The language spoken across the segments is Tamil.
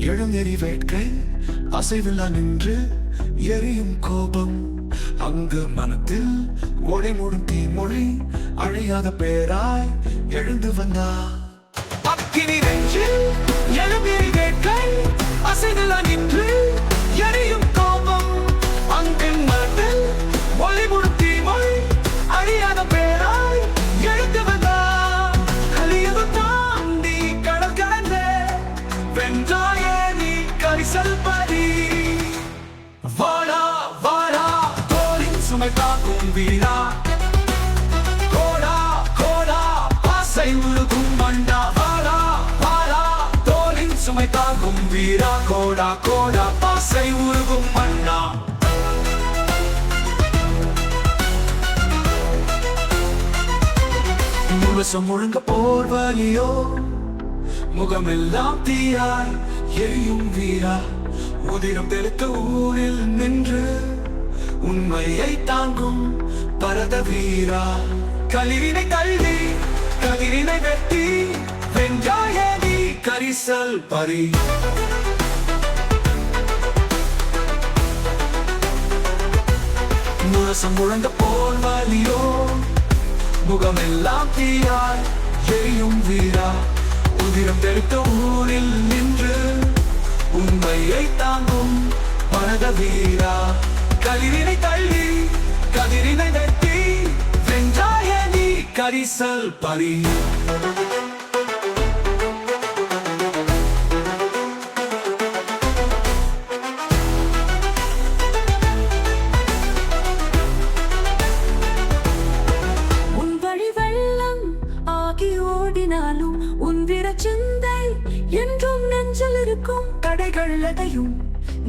எழுநெறி வேட்கை அசைவில்லா நின்று எரியும் கோபம் அங்கு மனத்தில் ஒளி மூடும் தீமொழி அழியாத பேராய் எழுந்து வந்தா அக்கினி நெஞ்சில் எழுநெறி வேட்கை அசைவில்லா நின்று எரியும் கோபம் அங்கு மனத்தில் ஒளி மூடும் தீமொழி அழியாத பேராய் எழுந்து வந்தா கலியுகம் தாண்டி கடல் கடந்த வென்றாயே நீ கரிசல் பரி வாடா வாடா தோளின் சுமை தாக்கும் வீரா கோடா கோடா பாசை உருகும் மண்டா வாடா வாடா தோளின் சுமை தாக்கும் வீரா கோடா கோடா பாசை உருகும் மண்டா முழுசம் முழுங்க போர்வலியோ முகமெல்லாம் தீயாய் எரியும் வீரா உதிரம் தெளித்த ஊரில் நின்று உண்மையை தாங்கும் பரத வீரா களிரினை தள்ளி கதிரினை வெட்டி வென்றாயே நீ கரிசல் பரி முரசம் முழங்க போர்வலியோ முகமெல்லாம் தீயாய் எரியும் வீரா உதிரம் தெளித்த ஊரில் நின்று உண்மையை தாங்கும் பரத வீரா களிரினை தள்ளி கதிரினை வெட்டி வென்றாயே நீ கரிசல் பரி ஓடினாலும் உன் சிந்தை என்றும் நெஞ்சில் இருக்கும் தடைகள் எதையும்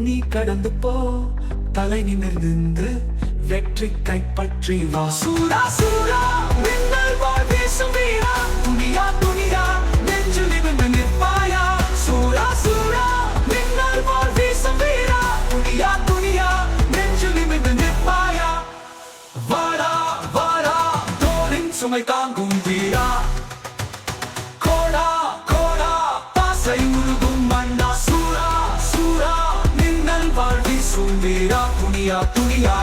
நீ கடந்து போ தலை நிமிர்ந்து வெற்றி கைப்பற்றி வா சூரா சூரா மின்னல் வாழ் வீசும் வீரா துணியா துணியா நெஞ்சில் நிமிர்ந்து நிற்பாயா சூரா சூரா மின்னல் வாழ் வீசும் வீரா துணியா துணியா நெஞ்சில் நிமிர்ந்து நிற்பாயா வாடா வாடா தோளின் சுமை தாங்கும் வீரா கோடா கோடா பாசை உருகும் மண்ணா சூரா சூரா மின்னல் வாழ் வீசும் வீரா துணியா துணியா